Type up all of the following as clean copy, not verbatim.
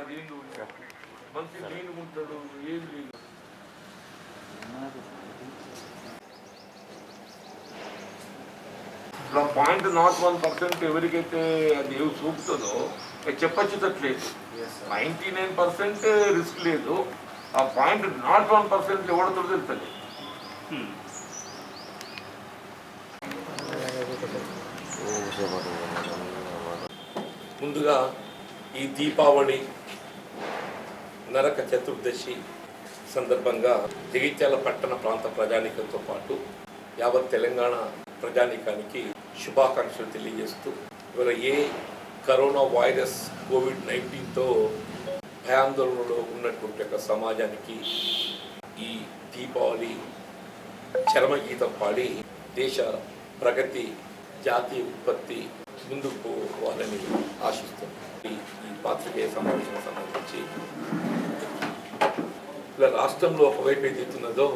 అదేందు మంచి లీన్ ఉంటాడు ఏం లేదు. ఇప్పుడు 0.01% ఎవరికైతే అది ఏమి చూపుతుందో చెప్పచ్చుతట్లేదు. 99% రిస్క్ లేదు. ఆ 0.01% ఎవరితో తెలుస్తుంది. ముందుగా ఈ దీపావళి నరక చతుర్దశి సందర్భంగా జగిత్యాల పట్టణ ప్రాంత ప్రజానీకంతో పాటు యావత్ తెలంగాణ ప్రజానీకానికి శుభాకాంక్షలు తెలియజేస్తూ ఇవాళ ఏ కరోనా వైరస్ కోవిడ్-19తో భయాందోళనలో ఉన్నటువంటి ఒక సమాజానికి ఈ దీపావళి చరమగీతం పాడి దేశ ప్రగతి జాతీయ ఉత్పత్తి ముందుకు పోవాలని ఆశిస్తుంది. ఈ పాత్రికేయ సమావేశం సంబంధించి ఇలా రాష్ట్రంలో ఒకవైపు ఏదైతున్నదో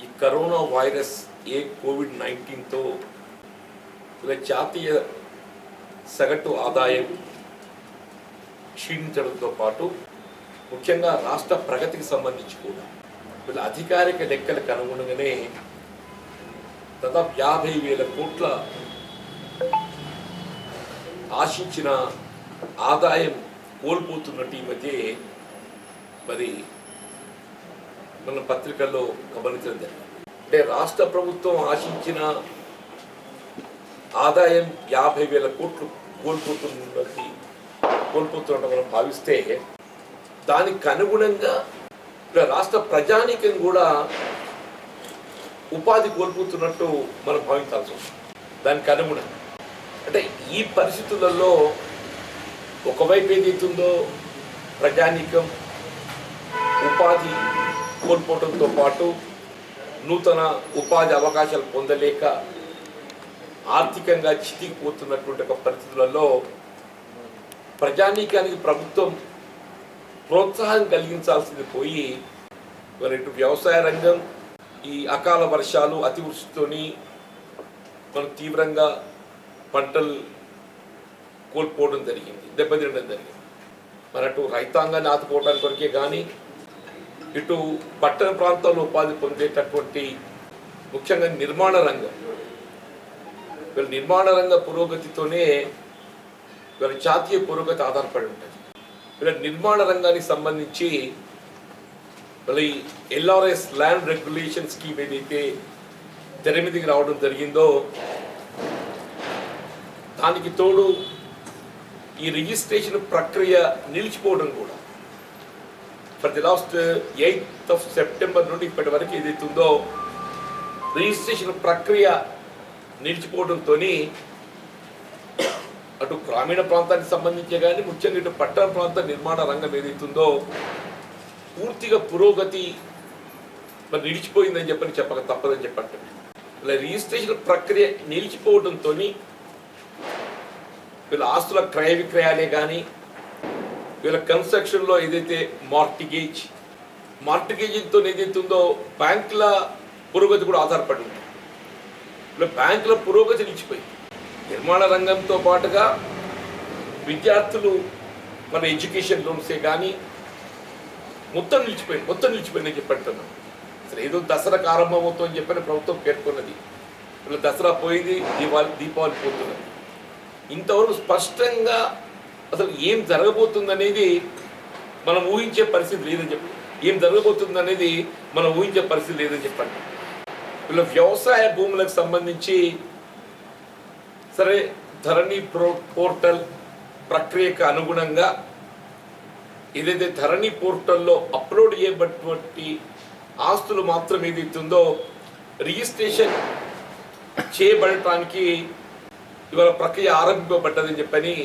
ఈ కరోనా వైరస్ ఏ కోవిడ్-19తో ఇలా జాతీయ సగటు ఆదాయం క్షీణించడంతో పాటు ముఖ్యంగా రాష్ట్ర ప్రగతికి సంబంధించి కూడా వీళ్ళ అధికారిక లెక్కలకు అనుగుణంగానే దాదాపు 50,000 కోట్ల ఆశించిన ఆదాయం కోల్పోతున్నట్టు ఈ మధ్య మరి మన పత్రికల్లో గమనించడం జరిగింది. అంటే రాష్ట్ర ప్రభుత్వం ఆశించిన ఆదాయం 50,000 కోట్లు కోల్పోతున్నట్టు మనం భావిస్తే దానికి అనుగుణంగా రాష్ట్ర ప్రజానీకం కూడా ఉపాధి కోల్పోతున్నట్టు మనం భావించాల్సి వస్తుంది. దానికి అనుగుణంగా అంటే ఈ పరిస్థితులలో ఒకవైపు ఏదైతుందో ప్రజానీకం ఉపాధి కోల్పోవడంతో పాటు నూతన ఉపాధి అవకాశాలు పొందలేక ఆర్థికంగా చితికిపోతున్నటువంటి ఒక పరిస్థితులలో ప్రజానీకానికి ప్రభుత్వం ప్రోత్సాహం కలిగించాల్సింది పోయి మరి ఇటు వ్యవసాయ రంగం ఈ అకాల వర్షాలు అతివృష్టితోని మనం తీవ్రంగా పంటలు కోల్పోవడం జరిగింది, దెబ్బతినడం జరిగింది. మరి అటు రైతాంగాన్ని ఆదుకోవడానికి కొరకే కానీ ఇటు పట్టణ ప్రాంతాల్లో ఉపాధి పొందేటటువంటి ముఖ్యంగా నిర్మాణ రంగం వీళ్ళ నిర్మాణ రంగ పురోగతితోనే వీళ్ళ జాతీయ పురోగతి ఆధారపడి ఉంటుంది. వీళ్ళ నిర్మాణ రంగానికి సంబంధించి మళ్ళీ ఎల్ఆర్ఎస్ ల్యాండ్ రెగ్యులేషన్ స్కీమ్ ఏదైతే తెర మీదకి రావడం జరిగిందో దానికి తోడు ఈ రిజిస్ట్రేషన్ ప్రక్రియ నిలిచిపోవడం కూడా for the last 8th September నుండి ఇప్పటి వరకు ఏదైతుందో రిజిస్ట్రేషన్ ప్రక్రియ నిలిచిపోవడంతో అటు గ్రామీణ ప్రాంతానికి సంబంధించే కానీ ముఖ్యంగా ఇటు పట్టణ ప్రాంత నిర్మాణ రంగం ఏదైతుందో పూర్తిగా పురోగతి మరి నిలిచిపోయిందని చెప్పక తప్పదని చెప్పండి. ఇలా రిజిస్ట్రేషన్ ప్రక్రియ నిలిచిపోవడంతో వీళ్ళ ఆస్తుల క్రయ విక్రయాలే కానీ వీళ్ళ కన్స్ట్రక్షన్లో ఏదైతే మార్టిగేజ్తో ఏదైతుందో బ్యాంకుల పురోగతి కూడా ఆధారపడి ఉంది. ఇలా బ్యాంకుల పురోగతి నిలిచిపోయింది. నిర్మాణ రంగంతో పాటుగా విద్యార్థులు మన ఎడ్యుకేషన్ లోన్సే కానీ మొత్తం నిలిచిపోయిందని చెప్పంటున్నాం. అసలు ఏదో దసరాకు ఆరంభమవుతుందని చెప్పని ప్రభుత్వం పేర్కొన్నది. ఇలా దసరా పోయింది, దీపావళి పోతున్నది. ఇంతవరకు స్పష్టంగా అసలు ఏం జరగబోతుందనేది మనం ఊహించే పరిస్థితి లేదని చెప్పండి. ఇలా వ్యవసాయ భూములకు సంబంధించి సరే ధరణి పోర్టల్ ప్రక్రియకు అనుగుణంగా ఏదైతే ధరణి పోర్టల్లో అప్లోడ్ చేయబడినటువంటి ఆస్తులు మాత్రం ఏదైతుందో రిజిస్ట్రేషన్ చేయబడటానికి ఇవాళ ప్రక్రియ ఆరంభింపబడ్డదని చెప్పని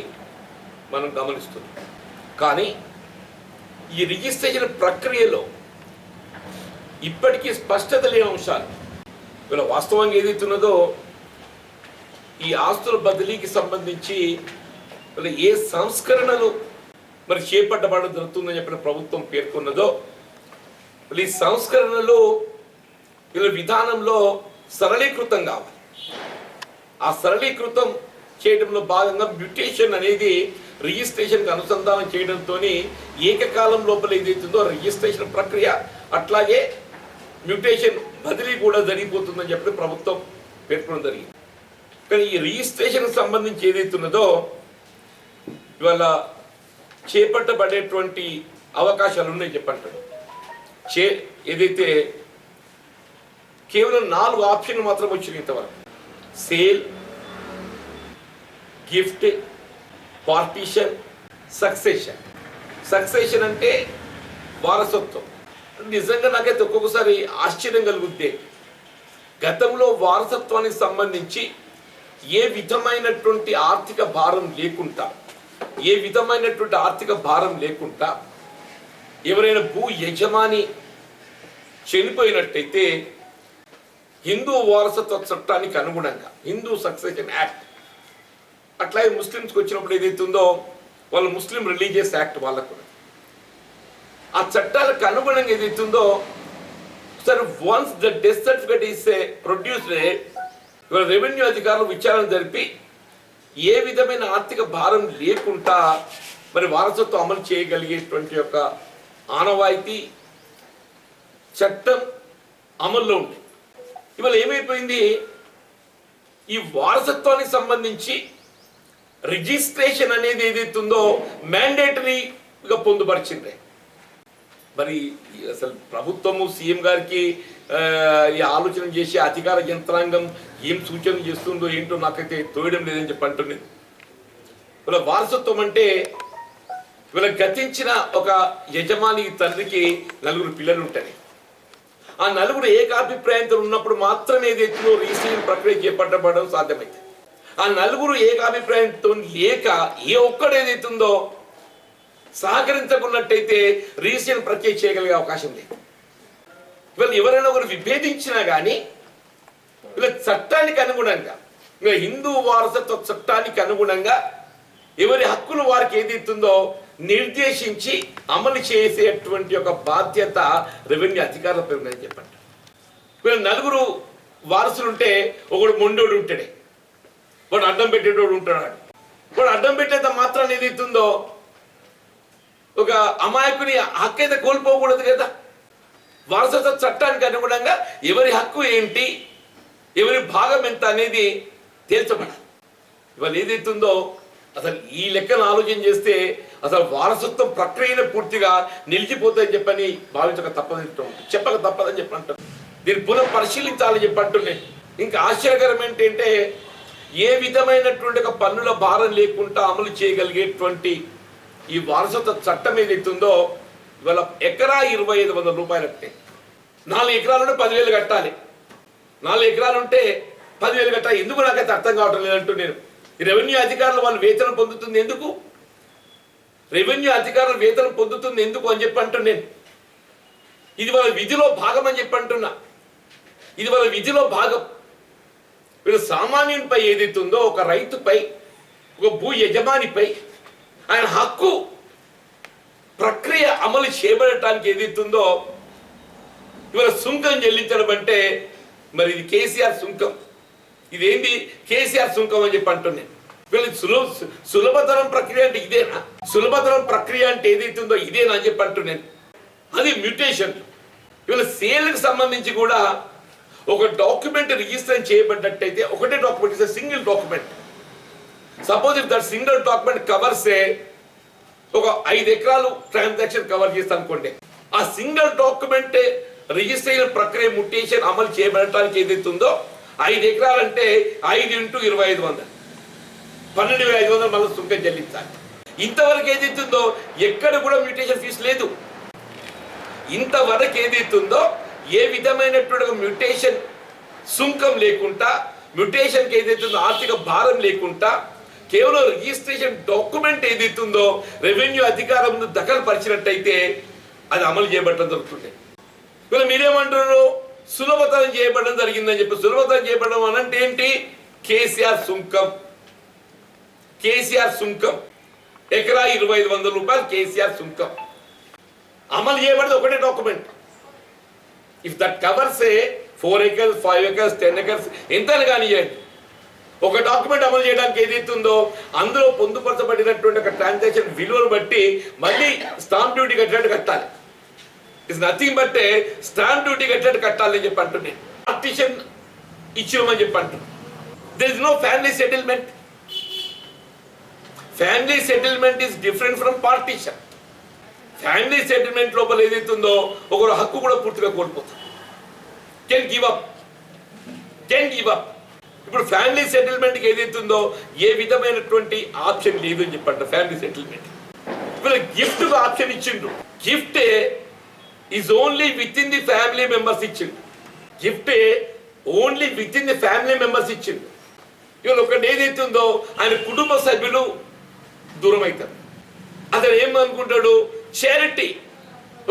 మనం గమనిస్తున్నాం. కానీ ఈ రిజిస్ట్రేషన్ ప్రక్రియలో ఇప్పటికీ స్పష్టత లేని అంశాలు ఇవాళ వాస్తవంగా ఏదైతున్నదో ఈ ఆస్తుల బదిలీకి సంబంధించి ఏ సంస్కరణలు మరి చేపట్టబడడం జరుగుతుందని చెప్పిన ప్రభుత్వం పేర్కొన్నదో ఈ సంస్కరణలు వీళ్ళ విధానంలో సరళీకృతం కావాలి. ఆ సరళీకృతం చేయడంలో భాగంగా మ్యూటేషన్ అనేది రిజిస్ట్రేషన్కి అనుసంధానం చేయడంతో ఏకకాలం లోపల ఏదైతుందో రిజిస్ట్రేషన్ ప్రక్రియ అట్లాగే మ్యూటేషన్ బదిలీ కూడా జరిగిపోతుందని చెప్పి ప్రభుత్వం పేర్కొనడం జరిగింది. కానీ ఈ రిజిస్ట్రేషన్కి సంబంధించి ఏదైతున్నదో ఇవాళ చేపట్టబడేటువంటి అవకాశాలు ఉన్నాయి చెప్పంటాడు. ఏదైతే కేవలం 4 ఆప్షన్లు మాత్రం వచ్చినాయి ఇంతవరకు. Sale, gift, partition, succession. Succession అంటే వారసత్వం. నిజంగా నాకైతే ఒక్కొక్కసారి ఆశ్చర్యం కలుగుద్ది. గతంలో వారసత్వానికి సంబంధించి ఏ విధమైనటువంటి ఆర్థిక భారం లేకుండా ఎవరైనా భూ యజమాని చనిపోయినట్టయితే హిందూ వారసత్వ చట్టానికి అనుగుణంగా హిందూ సక్సెషన్ యాక్ట్, అట్లాగే ముస్లిమ్స్కి వచ్చినప్పుడు ఏదైతుందో వాళ్ళు ముస్లిం రిలీజియస్ యాక్ట్ వాళ్ళకు ఆ చట్టాలకు అనుగుణంగా ఏదైతుందో సరే once the death certificate is produced ఇవాళ రెవెన్యూ అధికారులు విచారణ జరిపి ఏ విధమైన ఆర్థిక భారం లేకుండా మరి వారసత్వం అమలు చేయగలిగేటువంటి యొక్క ఆనవాయితీ చట్టం అమల్లో ఉంది. ఇవాళ ఏమైపోయింది, ఈ వారసత్వానికి సంబంధించి రిజిస్ట్రేషన్ అనేది ఏదైతుందో మ్యాండేటరీగా పొందుపరిచింది. మరి అసలు ప్రభుత్వము సీఎం గారికి ఈ ఆలోచన చేసి అధికార యంత్రాంగం ఏం సూచనలు చేస్తుందో ఏంటో నాకైతే తోయడం లేదని చెప్పి అంటున్నాను. ఇలా వారసత్వం అంటే ఇలా గతించిన ఒక యజమాని తండ్రికి 4 పిల్లలు ఉంటాయి. ఆ 4 ఏకాభిప్రాయంతో ఉన్నప్పుడు మాత్రమే ఏదైతే రిజిస్ట్రేషన్ ప్రక్రియ చేపట్టబడడం సాధ్యమైంది. ఆ 4 ఏకాభిప్రాయంతో లేక ఏ ఒక్కడు ఏదైతుందో సహకరించకున్నట్టయితే రిజిస్ట్రేషన్ ప్రక్రియ చేయగలిగే అవకాశం లేదు. ఇవాళ ఎవరైనా ఒకరు విభేదించినా కానీ ఇలా చట్టానికి అనుగుణంగా హిందూ వారసత్వ చట్టానికి అనుగుణంగా ఎవరి హక్కులు వారికి ఏదైతుందో నిర్దేశించి అమలు చేసేటువంటి ఒక బాధ్యత రెవెన్యూ అధికారులపై ఉందని చెప్పండి. వీళ్ళు 4 వారసులు ఉంటే ఒకడు మొండోడు ఉంటాడే, వాడు అడ్డం పెట్టేటోడు ఉంటాడు. వాడు అడ్డం పెట్టేంత మాత్రాన్ని ఏదైతుందో ఒక అమాయకుని హక్కు అయితే కోల్పోకూడదు కదా. వారసత్వ చట్టానికి అనుగుణంగా ఎవరి హక్కు ఏంటి, ఎవరి భాగం ఎంత అనేది తేల్చబడాలి. ఇవాళ ఏదైతుందో అసలు ఈ లెక్కను ఆలోచన చేస్తే అసలు వారసత్వం ప్రక్రియను పూర్తిగా నిలిచిపోతుందని చెప్పని భావించక తప్పదని చెప్పంటారు. దీన్ని పునః పరిశీలించాలని చెప్పంటున్నాయి. ఇంకా ఆశ్చర్యకరం ఏంటంటే ఏ విధమైనటువంటి ఒక పన్నుల భారం లేకుండా అమలు చేయగలిగేటువంటి ఈ వారసత్వ చట్టం ఏదైతుందో ఇవాళ ఎకరా 2500 రూపాయలు అంటే 4 ఎకరాలుంటే 10,000 కట్టాలి. 4 ఎకరాలుంటే 10,000 కట్టాలి. ఎందుకు నాకైతే అర్థం కావటం లేదంటూ నేను ఈ రెవెన్యూ అధికారులు వాళ్ళు వేతనం పొందుతుంది ఎందుకు, రెవెన్యూ అధికారులు వేతనం పొందుతుంది ఎందుకు అని చెప్పి అంటూ నేను ఇది వాళ్ళ విధిలో భాగం అని చెప్పి అంటున్నా. ఇది వాళ్ళ విధిలో భాగం. వీళ్ళు సామాన్యునిపై ఏదైతుందో ఒక రైతుపై ఒక భూ యజమానిపై ఆయన హక్కు ప్రక్రియ అమలు చేయబడటానికి ఏదైతుందో ఇవాళ సుంకం చెల్లించడం అంటే మరి ఇది కేసీఆర్ సుంకం. ఇదేంటి కేసీఆర్ సుంకం అని చెప్పి అంటున్నాను. వీళ్ళు సులభతరం ప్రక్రియ అంటే ఇదేనా, సులభతరం ప్రక్రియ అంటే ఏదైతుందో ఇదేనా అని చెప్పి అంటున్నాను. అది మ్యూటేషన్. ఇవాళ సేల్కి సంబంధించి కూడా ఒక డాక్యుమెంట్ రిజిస్టర్ చేయబడ్డట్టయితే ఒకటే document is single document. Suppose if that single document covers ఒక 5 ఎకరాలు ట్రాన్సాక్షన్ కవర్ చేస్తాను అనుకోండి, ఆ సింగిల్ డాక్యుమెంట్ రిజిస్ట్రేషన్ ప్రక్రియ మ్యూటేషన్ అమలు చేయబడటానికి ఏదైతుందో 5 ఎకరాలు అంటే 5 × 2500 12,500 మళ్ళీ సుంకం చెల్లించాలి. ఇంతవరకు ఏదైతుందో ఎక్కడ కూడా మ్యూటేషన్ ఫీజు లేదు. ఇంతవరకు ఏదైతుందో ఏ విధమైనటువంటి మ్యూటేషన్ సుంకం లేకుండా, మ్యూటేషన్కి ఏదైతుందో ఆర్థిక భారం లేకుండా కేవలం రిజిస్ట్రేషన్ డాక్యుమెంట్ ఏదైతుందో రెవెన్యూ అధికారం ముందు దఖలు పరిచినట్టయితే అది అమలు చేయబడటం జరుగుతుంది. వీళ్ళు మీరేమంటారు, సులభతరం చేయబడడం జరిగిందని చెప్పి. సులభతరం చేయబడడం అనంటే ఏంటి, కేసీఆర్ సుంకం. కేసీఆర్ సుంకం ఎకరా 2,500 రూపాయలు కేసీఆర్ సుంకం అమలు చేయబడదు ఒకటే document. If that covers 4 acres 5 acres 10 acres ఎంత కానివ్వండి, ఒక డాక్యుమెంట్ అమలు చేయడానికి ఏదైతుందో అందులో పొందుపరచబడినటువంటి ఒక ట్రాన్సాక్షన్ విలువను బట్టి మళ్ళీ స్టాంప్ డ్యూటీ కట్టినట్టు కట్టాలి. It's nothing but stamp duty కట్టినట్టు కట్టాలని చెప్పి అంటుంది. పార్టీషన్ ఇచ్చామని చెప్పి అంటుంది. There is no family settlement. Family settlement is different from partition. Family settlement లోపల ఏదైతుందో ఒకరు హక్కు కూడా పూర్తిగా కోల్పోతారు. Can give up. ఇప్పుడు ఫ్యామిలీ సెటిల్మెంట్కి ఏదైతుందో ఏ విధమైనటువంటి ఆప్షన్ లేదు అని చెప్పంట. ఫ్యామిలీ సెటిల్మెంట్ వీళ్ళు గిఫ్ట్ ఆప్షన్ ఇచ్చిండ్రు. Gift is only within the family members ఇచ్చిండు. Gift only within the family members ఇచ్చిండు. ఇవాళ ఒకటి ఏదైతుందో ఆయన కుటుంబ సభ్యులు దూరం అవుతారు. అతను ఏమనుకుంటాడు, చారిటీ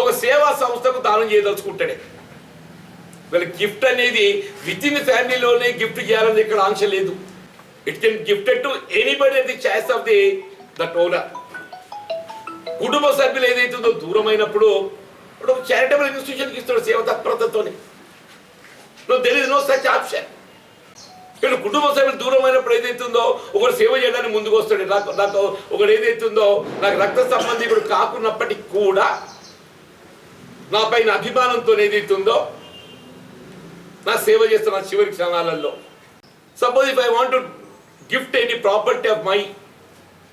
ఒక సేవా సంస్థకు దానం చేయదలుచుకుంటాడే. వీళ్ళ గిఫ్ట్ అనేది విత్ ఇన్ ఫ్యామిలీలోనే గిఫ్ట్ చేయాలని ఇక్కడ ఆంక్ష లేదు. It can gifted to anybody at the choice of the that owner. కుటుంబ సభ్యులు ఏదైతుందో దూరం అయినప్పుడు ఒక చారిటబుల్ ఇన్స్టిట్యూషన్కి ఇస్తాడు సేవ తత్పరతతోనే. There is no such option. ఇక్కడ కుటుంబ సభ్యులు దూరం అయినప్పుడు ఏదైతుందో ఒకరు సేవ చేయడానికి ముందుకు వస్తాడు. నాకు ఒకడు ఏదైతుందో నాకు రక్త సంబంధికుడు కాకున్నప్పటికీ కూడా నా పైన అభిమానంతో ఏదైతుందో నా సేవ చేస్తున్న చివరి క్షణాలలో. Suppose if I want to gift any property of my,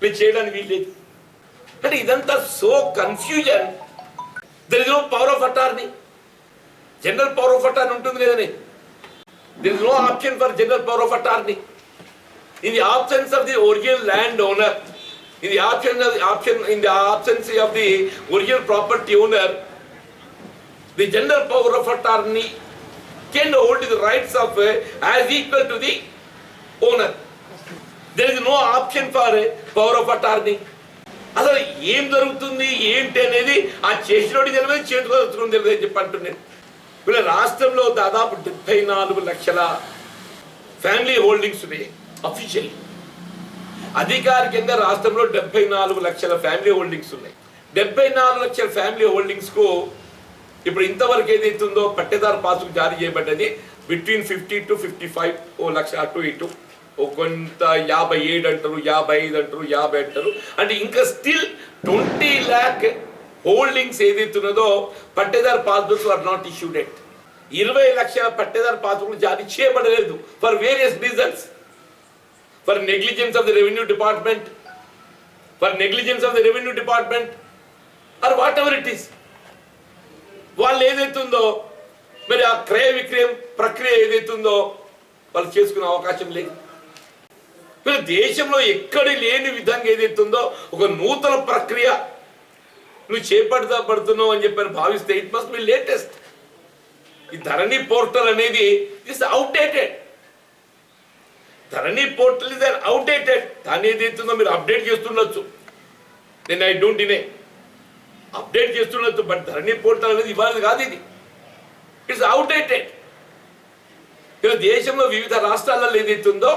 నేను చేయడానికి వీల్లేదు. అంటే ఇదంతా so confusion. There is no power of attorney. General power of attorney ఉంటుంది కదండి. There is no option for general power of attorney. In the absence of the original landowner, in the absence of the original property owner, the general power of attorney can hold the rights of as equal to the owner. There is no option for power of attorney. అసలు ఏం జరుగుతుంది ఏంటి అనేది ఆ చేసినోడి తెలియదు, చేతిలో తెచ్చుకుని తెలియదు అని చెప్పి అంటున్నాను. వీళ్ళ రాష్ట్రంలో దాదాపు 74 లక్షల ఫ్యామిలీ హోల్డింగ్స్ ఉన్నాయి. అఫీషియల్లీ అధికారికంగా రాష్ట్రంలో 74 లక్షల ఫ్యామిలీ హోల్డింగ్స్ ఉన్నాయి. 74 లక్షల ఫ్యామిలీ హోల్డింగ్స్కు ఇప్పుడు ఇంతవరకు ఏదైతుందో పట్టేదారు పాస్బుక్ జారీ చేయబడ్డది బిట్వీన్ 50 to 55, ఓ లక్ష అటు ఇటు, ఓ కొంత 57 అంటారు, 55 అంటారు, 50 అంటారు. అంటే ఇంకా స్టిల్ 20 lakh హోల్డింగ్స్ ఏదైతున్నదో పట్టేదారు passbooks are not issued yet. 20 లక్షల పట్టేదారు పాస్బుక్లు జారీ చేయబడలేదు for various reasons. For negligence of the revenue department, or whatever it is. వాళ్ళు ఏదైతుందో మరి ఆ క్రయ విక్రయం ప్రక్రియ ఏదైతుందో వాళ్ళు చేసుకునే అవకాశం లేదు. దేశంలో ఎక్కడ లేని విధంగా ఏదైతుందో ఒక నూతన ప్రక్రియ నువ్వు చేపడతావు అని చెప్పని భావిస్తే ఇట్ మస్ట్ బి లేటెస్ట్. ఈ ధరణి పోర్టల్ అనేది is outdated. Dharani portal is outdated. దాన్ని ఏదైతుందో మీరు అప్డేట్ చేస్తుండొచ్చు, నేను ఐ డోంట్ డినై, అప్డేట్ చేస్తుండొచ్చు. బట్ ధరణి పోర్టల్ అనేది ఇవ్వాలి కాదు, ఇది ఇట్స్ అవుట్డేటెడ్. ఇలా దేశంలో వివిధ రాష్ట్రాలలో ఏదైతుందో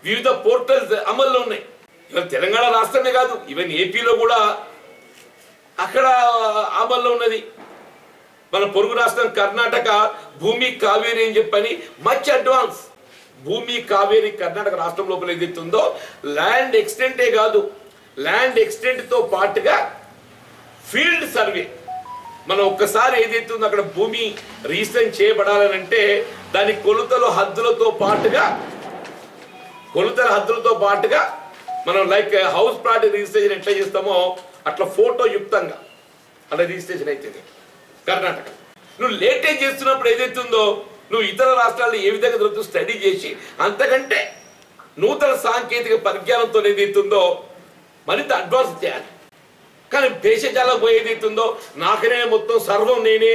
వివిధ పోర్టల్స్ అమల్లో ఉన్నాయి. ఇవాళ తెలంగాణ రాష్ట్రమే కాదు, ఈవెన్ ఏపీలో కూడా అక్కడ అమల్లో ఉన్నది. మన పొరుగు రాష్ట్రం కర్ణాటక భూమి కావేరి అని చెప్పని మచ్ అడ్వాన్స్. భూమి కావేరి కర్ణాటక రాష్ట్రం లోపల ఏదైతుందో ల్యాండ్ ఎక్స్టెంటే కాదు, ల్యాండ్ ఎక్స్టెంట్తో పాటుగా ఫీల్డ్ సర్వే. మనం ఒక్కసారి ఏదైతుందో అక్కడ భూమి రిజిస్టర్ చేయబడాలనంటే దాని కొలతల హద్దులతో పాటుగా మనం లైక్ హౌస్ ప్లాట్ రిజిస్ట్రేషన్ ఎట్లా చేస్తామో అట్లా ఫోటో యుక్తంగా అలా రిజిస్ట్రేషన్ అవుతుంది కర్ణాటక. నువ్వు లేటేజ్ చేస్తున్నప్పుడు ఏదైతుందో నువ్వు ఇతర రాష్ట్రాల్లో ఏ విధంగా దొరుకుతూ స్టడీ చేసి అంతకంటే నూతన సాంకేతిక పరిజ్ఞానంతో ఏదైతుందో మరింత అడ్వాన్స్ చేయాలి. కానీ దేశజాలకు పోయి ఏదైతుందో నాకనే మొత్తం సర్వం నేనే,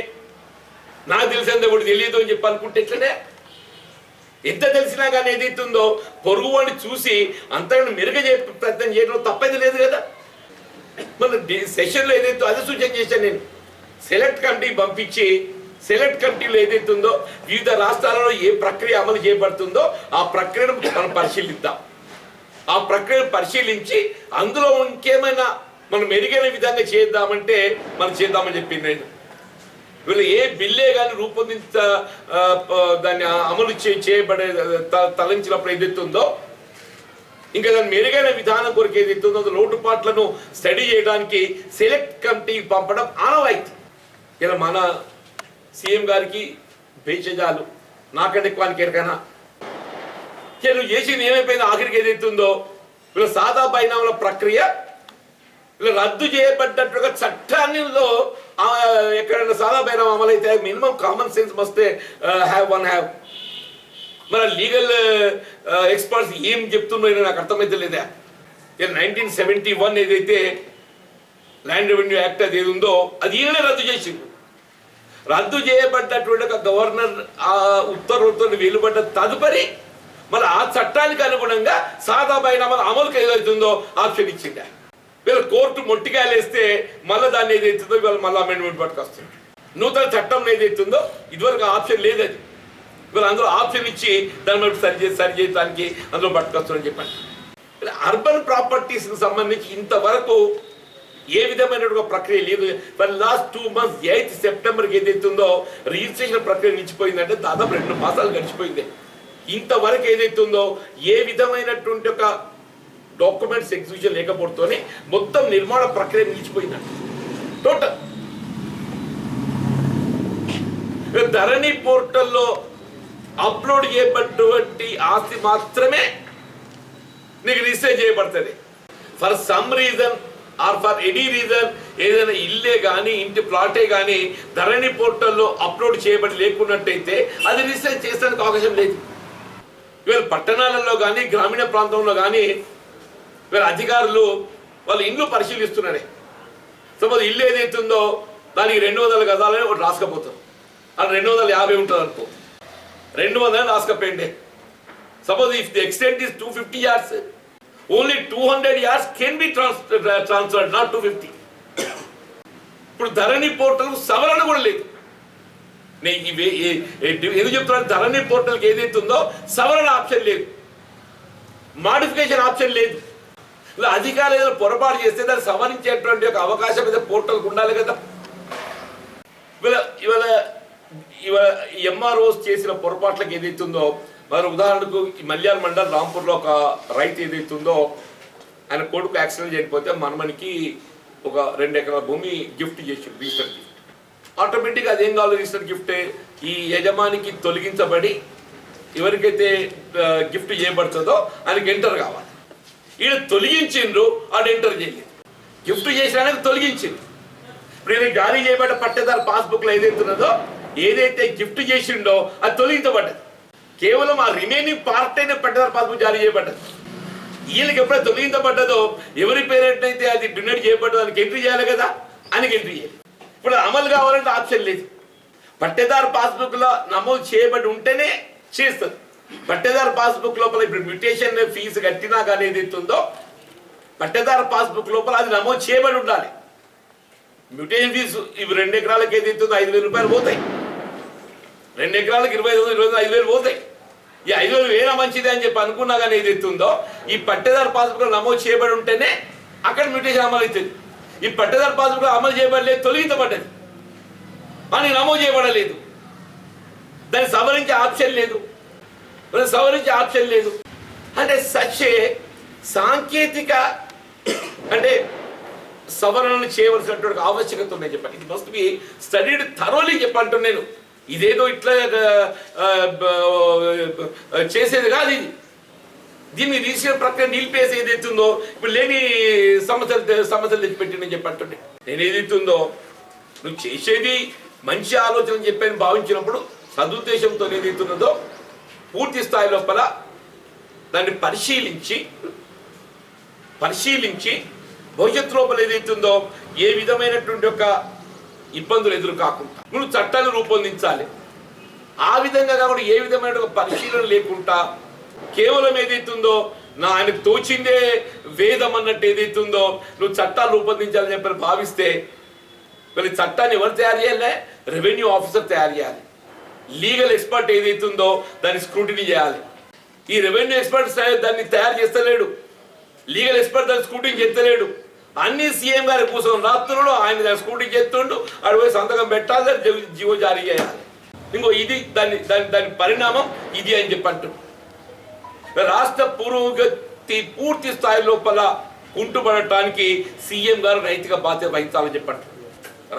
నాకు తెలిసిందే కూడా తెలియదు అని చెప్పి అనుకుంటే ఎట్లనే. ఎంత తెలిసినా కానీ ఏదైతుందో పొరుగు వాడిని చూసి అంతగా మెరుగ ప్రయత్నం చేయడం తప్పైతే లేదు కదా. మన సెషన్లో ఏదైతే అదే సూచన చేశాను నేను. సెలెక్ట్ కమిటీ పంపించి సెలెక్ట్ కమిటీలో ఏదైతుందో వివిధ రాష్ట్రాలలో ఏ ప్రక్రియ అమలు చేయబడుతుందో ఆ ప్రక్రియను మనం పరిశీలిద్దాం. ఆ ప్రక్రియను పరిశీలించి అందులో ఇంకేమైనా మనం మెరుగైన విధంగా చేద్దామంటే మనం చేద్దామని చెప్పింది నేను. వీళ్ళు ఏ బిల్లే కానీ దాన్ని అమలు చేయబడే తలంచినప్పుడు ఏదైతుందో ఇంకా దాని మెరుగైన విధానం కొరకు ఏదైతుందో లోటుపాట్లను స్టడీ చేయడానికి సెలెక్ట్ కమిటీ పంపడం ఆనవాయితీ. ఇలా మన సీఎం గారికి బేచజాలు నాకంటే ఎక్కువ ఎరకనా నువ్వు చేసింది ఏమైపోయింది ఆఖరికి ఏదైతుందో వీళ్ళ సాదా బైనాముల ప్రక్రియ ఇలా రద్దు చేయబడ్డట్టుగా చట్టాన్నిలో ఎక్కడైనా సాదా బైనామా అమలైతే మినిమం కామన్ సెన్స్ మస్తే హ్యావ్ మన లీగల్ ఎక్స్పర్ట్స్ ఏం చెప్తున్నారో నాకు అర్థమైతే లేదా. 1971 ఏదైతే ల్యాండ్ రెవెన్యూ యాక్ట్ అది ఏది ఉందో అది ఈయననే రద్దు చేసింది. రద్దు చేయబడ్డటువంటి ఒక గవర్నర్ ఆ ఉత్తర్వులతో వెలువడ్డ తదుపరి మళ్ళీ ఆ చట్టానికి అనుగుణంగా సాదా బైనామా అమలుకి ఏదైతుందో ఆప్షన్ ఇచ్చింది. వీళ్ళు కోర్టు మొట్టికాయలు వేస్తే మళ్ళీ దాన్ని ఏదైతుందో ఇవాళ మళ్ళీ అమెండ్మెంట్ పట్టుకొస్తుంది. నూతన చట్టం ఏదైతుందో ఇదివరకు ఆప్షన్ లేదు. అది వీళ్ళు అందులో ఆప్షన్ ఇచ్చి దాని బట్టి సరి చేయడానికి అందులో పట్టుకొస్తారని చెప్పండి. అర్బన్ ప్రాపర్టీస్కి సంబంధించి ఇంతవరకు ఏ విధమైన ప్రక్రియ లేదు. లాస్ట్ 2 months 8th సెప్టెంబర్కి ఏదైతుందో రిజిస్ట్రేషన్ ప్రక్రియ నిలిచిపోయిందంటే దాదాపు 2 మాసాలు గడిచిపోయింది. ఇంతవరకు ఏదైతుందో ఏ విధమైనటువంటి ఒక డాక్యుమెంట్స్ ఎగ్జిక్యూషన్ లేకపోతేనే మొత్తం నిర్మాణ ప్రక్రియ నిలిచిపోయిందంట టోటల్. ధరణి పోర్టల్లో అప్లోడ్ చేయబడినటువంటి ఆస్తి మాత్రమే నీకు రిజిస్టర్ చేయబడుతుంది. For some reason or for any reason ఏదైనా ఇల్లే కానీ ఇంటి ప్లాటే కానీ ధరణి పోర్టల్లో అప్లోడ్ చేయబడి లేకున్నట్టయితే అది రిజిస్టర్ చేసేందుకు అవకాశం లేదు. వీళ్ళు పట్టణాలలో కానీ గ్రామీణ ప్రాంతంలో కానీ వీళ్ళ అధికారులు వాళ్ళ ఇల్లు పరిశీలిస్తున్నారే. సపోజ్ ఇల్లు ఏదైతుందో దానికి 200 గజాలని ఒకటి రాసుకపోతారు. అది 250 ఉంటుంది అనుకో, 200 రాసుకపోయింది. Suppose if the extent is 250 yards, only 200 yards can be transferred, not 250. ఇప్పుడు ధరణి పోర్టల్ సవరణ కూడా లేదు. నేను ఎందుకు చెప్తున్నాను, ధరణి పోర్టల్కి ఏదైతుందో సవరణ ఆప్షన్ లేదు, మాడిఫికేషన్ ఆప్షన్ లేదు. ఇలా అధికారులు ఏదైనా పొరపాటు చేస్తే దాన్ని సవరించేటువంటి ఒక అవకాశం అయితే పోర్టల్కి ఉండాలి కదా. ఇవాళ ఎంఆర్ఓస్ చేసిన పొరపాట్లకు ఏదైతుందో మరి ఉదాహరణకు మల్యాల మండల్ రాంపూర్లో ఒక రైతు ఏదైతుందో ఆయన కొడుకు యాక్సిడెంట్ చేయకపోతే మనమనికి ఒక 2 ఎకరాల భూమి గిఫ్ట్ చేసి రిజిస్టర్ గిఫ్ట్. ఆటోమేటిక్గా అదేం కావాలి, రిజిస్టర్ గిఫ్టే ఈ యజమానికి తొలగించబడి ఎవరికైతే గిఫ్ట్ చేయబడుతుందో ఆయనకి ఎంటర్ కావాలి. ఈయన తొలగించిండ్రు, ఆడు ఎంటర్ చేయలేదు. గిఫ్ట్ చేసిన తొలగించింది. ఇప్పుడు ఈయన జారీ చేయబడ్డ పట్టేదారు పాస్బుక్లో ఏదైతున్నదో ఏదైతే గిఫ్ట్ చేసిండో అది తొలగించబడ్డది. కేవలం ఆ రిమైనింగ్ పార్ట్ అయిన పట్టేదారు పాస్బుక్ జారీ చేయబడ్డది. వీళ్ళకి ఎప్పుడైతే తొలగించబడ్డదో ఎవరి పేరెంట్ అయితే అది డొనేట్ చేయబడ్డదో దానికి ఎంట్రీ చేయాలి కదా, ఆయనకి ఎంట్రీ చేయాలి. ఇప్పుడు అమలు కావాలంటే ఆప్షన్ లేదు. పట్టేదారు పాస్బుక్లో నమోదు చేయబడి ఉంటేనే చేస్తుంది. పట్టేదారు పాస్బుక్ లోపల ఇప్పుడు మ్యూటేషన్ ఫీజు కట్టినా కానీ ఏదైతుందో పట్టేదారు పాస్బుక్ లోపల అది నమోదు చేయబడి ఉండాలి. మ్యూటేషన్ ఫీజు ఇవి 2 ఎకరాలకు ఏదైతుందో 5,000 రూపాయలు పోతాయి. 2 ఎకరాలకు 25,000 5,000 పోతాయి. ఈ 5,000 వేరే మంచిది అని చెప్పి అనుకున్నా కానీ ఏదైతుందో ఈ పట్టేదారు పాస్బుక్లో నమోదు చేయబడి ఉంటేనే అక్కడ మ్యూటేషన్ అమలు అవుతుంది. ఈ పట్టేదారు పాస్బుక్లో అమలు చేయబడలేదు, తొలగించబడ్డది, కానీ నమోదు చేయబడలేదు. దాన్ని సవరించే ఆప్షన్ లేదు, అంటే సచ్చే సాంకేతిక అంటే సవరణలు చేయవలసినటువంటి ఆవశ్యకత ఉందని చెప్పండి. ఇది మస్ట్ బి స్టడీడ్ థరోలీ చెప్పంటు. నేను ఇదేదో ఇట్లా చేసేది కాదు. ఇది దీన్ని రిజిస్ట్రేషన్ ప్రక్రియ నిలిపేసి ఏదైతుందో ఇప్పుడు లేని సమస్యలు తెచ్చి పెట్టిందని చెప్పంటుండే. నేను ఏదైతుందో నువ్వు చేసేది మంచి ఆలోచన చెప్పని భావించినప్పుడు సదుద్దేశంతో ఏదైతున్నదో పూర్తి స్థాయి లోపల దాన్ని పరిశీలించి భవిష్యత్తు లోపల ఏదైతుందో ఏ విధమైనటువంటి ఒక ఇబ్బందులు ఎదురు కాకుండా నువ్వు చట్టాలు రూపొందించాలి. ఆ విధంగా కాకుండా ఏ విధమైన ఒక పరిశీలన లేకుండా కేవలం ఏదైతుందో ఆయనకు తోచిందే వేదం అన్నట్టు ఏదైతుందో నువ్వు చట్టాలు రూపొందించాలని చెప్పని భావిస్తే మరి చట్టాన్ని ఎవరు తయారు చేయాలి? రెవెన్యూ ఆఫీసర్ తయారు చేయాలి. లీగల్ ఎక్స్పర్ట్ ఏదైతుందో దాన్ని స్క్రూటినీ చేయాలి. ఈ రెవెన్యూ ఎక్స్పర్ట్ దాన్ని తయారు చేస్తలేడు, లీగల్ ఎక్స్పర్ట్ దాన్ని స్క్రూటినీ చేస్తలేడు. అన్ని సీఎం గారి కూర్చొని రాత్రులు ఆయన స్కూటీ చేస్తుండు, ఆడ పోయి సంతకం పెట్టాలి, జీవో జారీ చేయాలి. ఇంకో ఇది దాని పరిణామం ఇది అని చెప్పంటారు. రాష్ట్ర పురోగతి పూర్తి స్థాయి లోపల కుంటుపడటానికి సీఎం గారు నైతిక బాధ్యత వహించాలని చెప్పంటారు.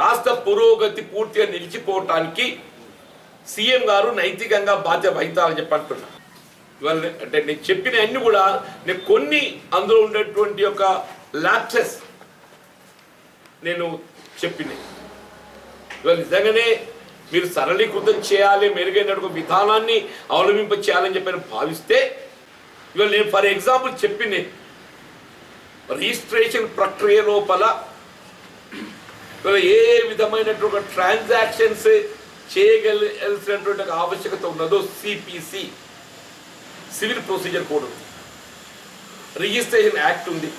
రాష్ట్ర పురోగతి పూర్తిగా నిలిచిపోవటానికి సీఎం గారు నైతికంగా బాధ్యత వహించాలని చెప్పంటున్నా. ఇవాళ అంటే నేను చెప్పిన అన్ని కూడా నేను కొన్ని అందులో ఉండేటువంటి యొక్క ల్యాప్సెస్ నేను చెప్పినాయి. ఇవాళ నిజంగానే మీరు సరళీకృతం చేయాలి, మెరుగైన విధానాన్ని అవలంబింప చేయాలని చెప్పి భావిస్తే ఇవాళ నేను ఫర్ ఎగ్జాంపుల్ చెప్పిన రిజిస్ట్రేషన్ ప్రక్రియ లోపల ఏ విధమైనటువంటి ట్రాన్సాక్షన్స్ చేయగలిసినటువంటి ఆవశ్యకత ఉన్నదో సిపిసి సివిల్ ప్రొసీజర్ కోడ్ ఉంది, రిజిస్ట్రేషన్ యాక్ట్ ఉంది.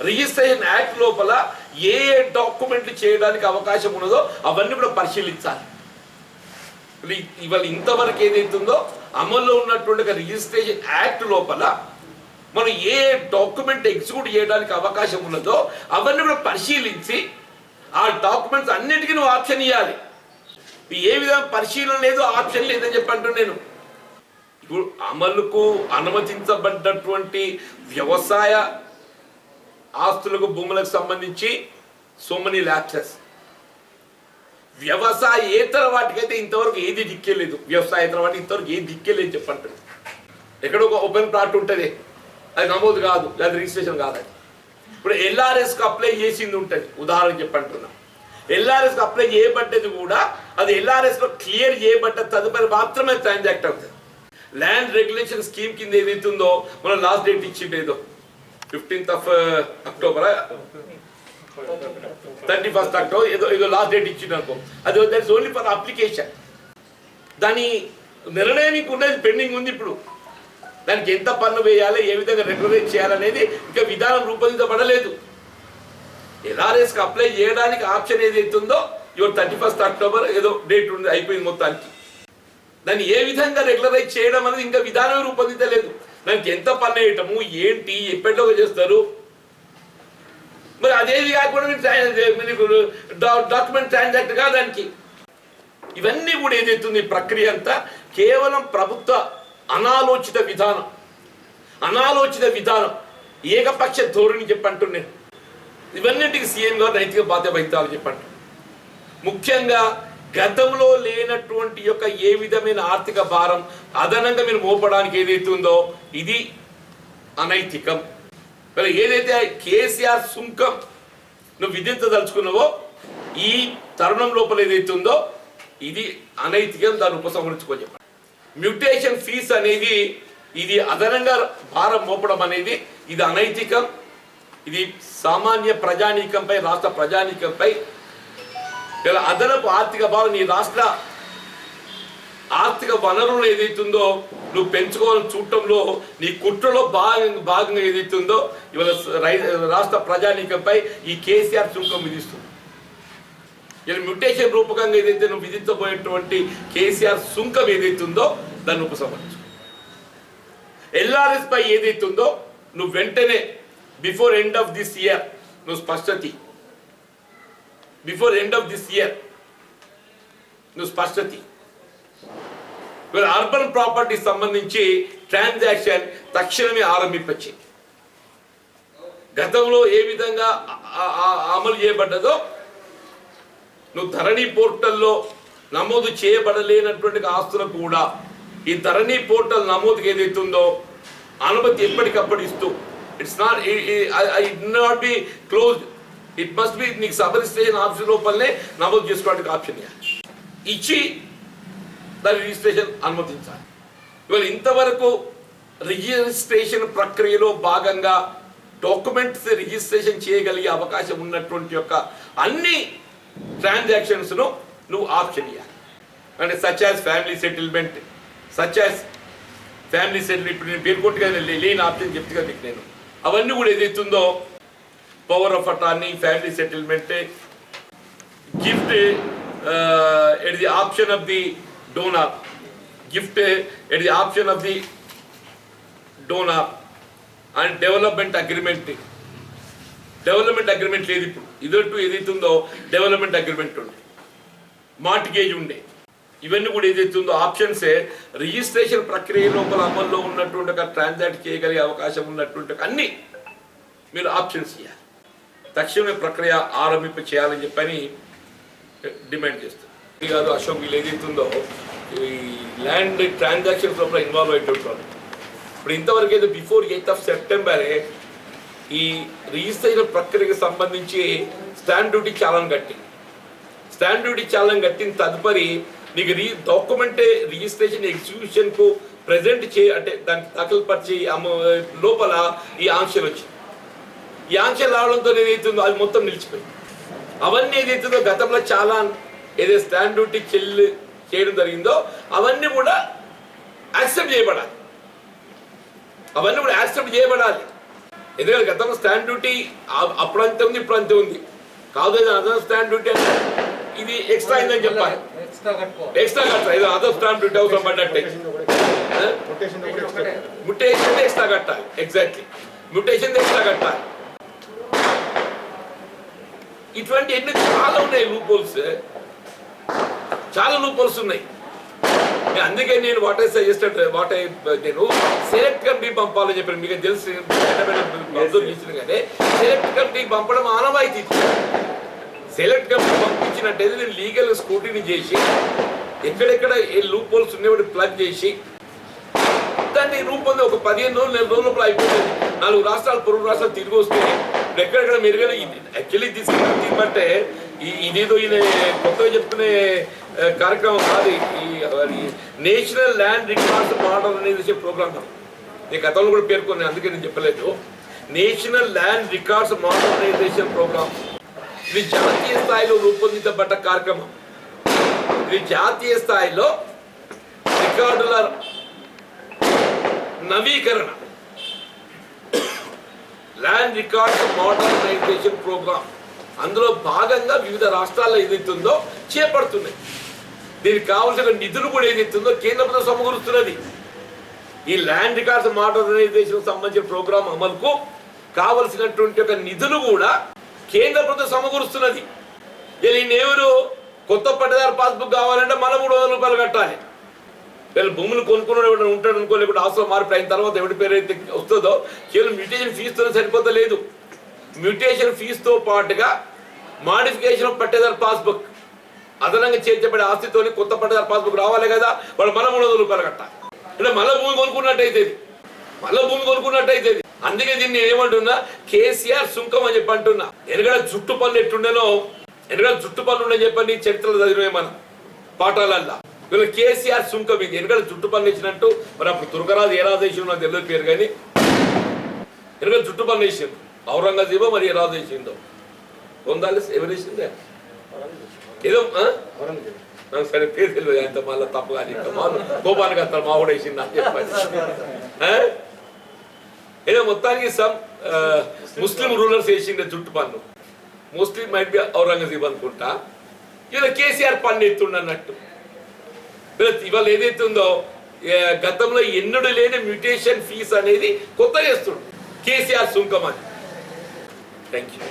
రిజిస్ట్రేషన్ యాక్ట్ లోపల ఏ డాక్యుమెంట్లు చేయడానికి అవకాశం ఉన్నదో అవన్నీ కూడా పరిశీలించాలి. ఇవాళ ఇంతవరకు ఏదైతుందో అమల్లో ఉన్నటువంటి రిజిస్ట్రేషన్ యాక్ట్ లోపల మనం ఏ డాక్యుమెంట్ ఎగ్జిక్యూట్ చేయడానికి అవకాశం ఉన్నదో అవన్నీ కూడా పరిశీలించి ఆ డాక్యుమెంట్స్ అన్నిటికీ నువ్వు ఆప్షన్ ఇవ్వాలి. ఏ విధంగా పరిశీలన లేదు, ఆప్షన్ లేదని చెప్పంటూ నేను ఇప్పుడు అమలుకు అనుమతించబడ్డటువంటి వ్యవసాయ ఆస్తులకు భూములకు సంబంధించి సో మెనీ ల్యాప్సెస్, వ్యవసాయేతర వాటికైతే ఇంతవరకు ఏది దిక్కేలేదు, వ్యవసాయేతర వాటికి ఇంతవరకు ఏది దిక్కేలేదు చెప్పంటారు. ఎక్కడో ఒక ఓపెన్ ప్లాట్ ఉంటుంది, అది నమోదు కాదు, అది రిజిస్ట్రేషన్ కాదు. ఇప్పుడు ఎల్ఆర్ఎస్కి అప్లై చేసింది ఉంటుంది, ఉదాహరణ చెప్పంటున్నా. ఎల్ఆర్ఎస్కి అప్లై చేయబడ్డది కూడా అది ఎల్ఆర్ఎస్లో క్లియర్ చేయబడ్డ తదుపరి మాత్రమే ట్రాన్సాక్ట్ అవుతుంది. ల్యాండ్ రెగ్యులేషన్ స్కీమ్ కింద ఏదైతుందో మనం లాస్ట్ డేట్ ఇచ్చిండేదో 15th of October 31st October ఏదో లాస్ట్ డేట్ ఇచ్చింది అనుకో, అది that is only for application. దాని నిర్ణయం ఇంక ఉన్నది పెండింగ్ ఉంది. ఇప్పుడు దానికి ఎంత పన్ను వేయాలి, ఏ విధంగా రెగ్యులరైజ్ చేయాలనేది ఇంకా విధానం రూపొందించబడలేదు. ఎల్ఆర్ఎస్కి అప్లై చేయడానికి ఆప్షన్ ఏదైతుందో ఇవాళ 31st October ఏదో డేట్ ఉంది, అయిపోయింది మొత్తానికి. దాన్ని ఏ విధంగా రెగ్యులరైజ్ చేయడం అనేది ఇంకా విధానం రూపొందించలేదు. దానికి ఎంత పన్ను వేయటము, ఏంటి, ఎప్పటిలోగా చేస్తారు, మరి అదేది కాకుండా మీకు డాక్యుమెంట్ ట్రాన్సాక్ట్ కాదానికి. ఇవన్నీ కూడా ఏదైతుంది ప్రక్రియ అంతా కేవలం ప్రభుత్వ అనాలోచిత విధానం, ఏకపక్ష ధోరణి చెప్పంటున్నాను. ఇవన్నింటికి సీఎం గారు నైతిక బాధ్యత వహించాలని చెప్పండి. ముఖ్యంగా గతంలో లేనటువంటి యొక్క ఏ విధమైన ఆర్థిక భారం అదనంగా మీరు మోపడానికి ఏదైతుందో ఇది అనైతికం. మరి ఏదైతే కేసీఆర్ సుంకం నువ్వు విధించదలుచుకున్నావో ఈ తరుణం లోపల ఏదైతుందో ఇది అనైతికం, దాన్ని ఉపసంహరించుకొని చెప్పండి. మ్యూటేషన్ ఫీస్ అనేది ఇది అదనంగా భారం మోపడం అనేది ఇది అనైతికం. ఇది సామాన్య ప్రజానీకంపై, రాష్ట్ర ప్రజానీకంపై అదనపు ఆర్థిక భారం, నీ రాష్ట్ర ఆర్థిక వనరులు ఏదైతుందో నువ్వు పెంచుకోవాలని చూడటంలో నీ కుట్రలో భాగంగా ఏదైతుందో ఇవాళ రాష్ట్ర ప్రజానీకంపై ఈ కేసీఆర్ సుంకం విధిస్తుంది. ఇలా మ్యూటేషన్ రూపకంగా ఏదైతే నువ్వు విధించబోయేటువంటి కేసీఆర్ సుంకం ఏదైతుందో దాన్ని ఉపసంహరించు. ఎల్ఆర్ఎస్ పై ఏదైతుందో నువ్వు వెంటనే before end of this year నువ్వు స్పష్టత అర్బన్ ప్రాపర్టీ సంబంధించి ట్రాన్సాక్షన్ తక్షణమే ఆరంభించే. గతంలో ఏ విధంగా అమలు చేయబడ్డదో నువ్వు ధరణి పోర్టల్లో నమోదు చేయబడలేనటువంటి ఆస్తులకు కూడా ఈ ధరణి పోర్టల్ నమోదుకి ఏదైతుందో అనుమతి ఎప్పటికప్పుడు ఇస్తూ it's not be closed, it must be నీకు సబ్ రిజిస్ట్రేషన్ ఆఫీస్ లోపలనే నమోదు చేసుకోవడానికి ఆప్షన్ ఇచ్చి దాని రిజిస్ట్రేషన్ అనుమతించాలి. ఇవాళ ఇంతవరకు రిజిస్ట్రేషన్ ప్రక్రియలో భాగంగా డాక్యుమెంట్స్ రిజిస్ట్రేషన్ చేయగలిగే అవకాశం ఉన్నటువంటి యొక్క అన్ని ట్రాన్సాక్షన్స్ను నువ్వు ఆప్షన్ ఇవ్వాలి. అంటే సచ్ యాజ్ ఫ్యామిలీ సెటిల్మెంట్ ఇప్పుడు నేను పేరు కొట్టుగా లేని ఆప్షన్ చెప్తే నీకు నేను అవన్నీ కూడా ఏదైతుందో power of attorney, family settlement, gift at the option of the donor, and development agreement, development agreement లేదు ఇప్పుడు. ఇదొట్టు ఏదైతుందో డెవలప్మెంట్ అగ్రిమెంట్ ఉండే, మార్టిగేజ్ ఉండే, ఇవన్నీ కూడా ఏదైతుందో ఆప్షన్సే. రిజిస్ట్రేషన్ ప్రక్రియ లోపల అమల్లో ఉన్నటువంటి ఒక ట్రాన్సాక్ట్ చేయగలిగే అవకాశం ఉన్నటువంటి అన్ని మీరు ఆప్షన్స్ ఇవ్వాలి. తక్షణమే ప్రక్రియ ఆరంభింప చేయాలని చెప్పని డిమాండ్ చేస్తుంది. ఇది కాదు అశోక్ వీళ్ళు ఏదైతుందో ఈ ల్యాండ్ ట్రాన్సాక్షన్స్ లోపల ఇన్వాల్వ్ అయ్యేటట్టు ఇప్పుడు ఇంతవరకు అయితే బిఫోర్ 8th సెప్టెంబరే ఈ రిజిస్ట్రేషన్ ప్రక్రియకు సంబంధించి స్టాంప్ డ్యూటీ చాలాన్ కట్టింది. స్టాంప్ డ్యూటీ చాలాన్ కట్టిన తదుపరి నీకు డాక్యుమెంట్ రిజిస్ట్రేషన్ ఎగ్జిక్యూషన్కు ప్రజెంట్ అంటే దానికి దాఖలుపరిచి లోపల ఈ ఆంక్షలు వచ్చింది. ఈ ఆంక్షలు రావడంతో ఏదైతుందో అది మొత్తం నిలిచిపోయింది. అవన్నీ ఏదైతుందో గతంలో చాలా ఏదైతే స్టాంప్ డ్యూటీ చేయడం జరిగిందో అవన్నీ కూడా యాక్సెప్ట్ చేయబడాలి. అవన్నీ కూడా యాక్సెప్ట్ చేయబడాలి. ఎందుకంటే గతంలో స్టాంప్ డ్యూటీ అప్పుడు అంతే ఉంది, ఇప్పుడు అంతే ఉంది. కాదు అదర్ స్టాంప్ డ్యూటీ అంటే ఇది ఎక్స్ట్రా అయిందని చెప్పాలి. ఎక్స్ట్రా కట్టాలి. ఏదో అదర్ స్టాంప్ డ్యూటీ అవసరం పడ్డట్టే మ్యుటేషన్ ఎక్స్ట్రా కట్టాలి. ఎగ్జాక్ట్లీ మ్యుటేషన్ ఎక్స్ట్రా కట్టాలి. ఇటువంటి ఎన్ని చాలా ఉన్నాయి లూపోల్స్, చాలా లూపోల్స్ ఉన్నాయి. అందుకే నేను నేను సెలెక్ట్ కమిటీ పంపాలని చెప్పాను. మీకు తెలిసి కానీ సెలెక్ట్ కమిటీకి పంపడం ఆనవాయితీ. సెలెక్ట్ కమిటీ పంపించినట్టయితే నేను లీగల్ స్క్రూటినీ చేసి ఎక్కడెక్కడ ఏ లూపోల్స్ ఉన్నాయో ప్లగ్ చేసి దాన్ని రూపొంది ఒక 15 రోజులు 4 రోజుల లోపల అయిపోతుంది. 4 రాష్ట్రాలు పొరుగు రాష్ట్రాలు తిరిగి వస్తే ఎక్కడెక్కడ మెరుగైన యాక్చువల్లీ తీసుకుంటే ఇదేదో ఈయన కొత్తగా చెప్పుకునే కార్యక్రమం కాదు. ఈ national land records modernisation programme నేను గతంలో కూడా పేర్కొన్నాను, అందుకే నేను చెప్పలేదు. National land records modernisation programme ఇది జాతీయ స్థాయిలో రూపొందించబడ్డ కార్యక్రమం. ఇది జాతీయ స్థాయిలో రికార్డుల నవీకరణ, ల్యాండ్ రికార్డ్స్ మోడర్నైజేషన్ ప్రోగ్రామ్. అందులో భాగంగా వివిధ రాష్ట్రాల్లో ఏదైతుందో చేపడుతున్నాయి. దీనికి కావాల్సిన నిధులు కూడా ఏదైతుందో కేంద్ర ప్రభుత్వం సమకూరుస్తున్నది. ఈ ల్యాండ్ రికార్డ్స్ మోడర్నైజేషన్ సంబంధించిన ప్రోగ్రాం అమలుకు కావలసినటువంటి ఒక నిధులు కూడా కేంద్ర ప్రభుత్వం సమకూరుస్తున్నది. ఈయనెవరు కొత్త పట్టదారు పాస్బుక్ కావాలంటే మళ్ళీ 300 రూపాయలు కట్టాలి. వీళ్ళు భూములు కొనుక్కున్నాడు ఉంటాడు అనుకో, లేకుంటే అవసరం మార్పు అయిన తర్వాత ఎవరి పేరు అయితే వస్తుందో కేవలం మ్యూటేషన్ ఫీజుతో సరిపోతలేదు. మ్యూటేషన్ ఫీజుతో పాటుగా మాడిఫికేషన్ పట్టేదారు పాస్బుక్ అదనంగా చేర్చబడే ఆస్తితో కొత్త పట్టేదారు పాస్బుక్ రావాలి కదా, వాళ్ళు మళ్ళీ 300 రూపాయలు కట్టాలి. అంటే మళ్ళీ భూమి కొనుక్కున్నట్టయితే అందుకే దీన్ని ఏమంటున్నా కేసీఆర్ సుంకం అని చెప్పి అంటున్నా. ఎందుకంటే జుట్టు పన్ను ఎట్టుండేనో, ఎందుకంటే జుట్టు పన్ను ఉండని చెప్పని చరిత్రలో చదివే మన పాఠాలల్లా వీళ్ళు కేసీఆర్ సుంకం ఇది. ఎందుకంటే జుట్టు పన్ను ఇచ్చినట్టు మరి అప్పుడు దుర్గరాజు ఏ రాజు వేసిందో నాకు తెలియదు పేరు, కానీ ఎందుకంటే జుట్టు పన్ను వేసిండు ఔరంగజేబో మరి ఏ రాజు వేసిందో పొందాలి ఎవరు వేసిందే ఏదో సరే పేరు తెలియదు. అంత మళ్ళీ తప్పు కానీ కోపానికి వస్తారు మా కూడా వేసింది అని చెప్పాలి. ఏదో మొత్తానికి ముస్లిం రూలర్స్ వేసిండే జుట్టు పన్ను, ముస్లిం మైట్ బి ఔరంగజేబ్ అనుకుంటా. ఇలా కేసీఆర్ పన్ను ఎత్తుండ అన్నట్టు. ఇవాళ ఏదైతే ఉందో గతంలో ఎన్నడూ లేని మ్యూటేషన్ ఫీజు అనేది కొత్త చేస్తుండు కేసీఆర్ సుంకం అని. Thank you.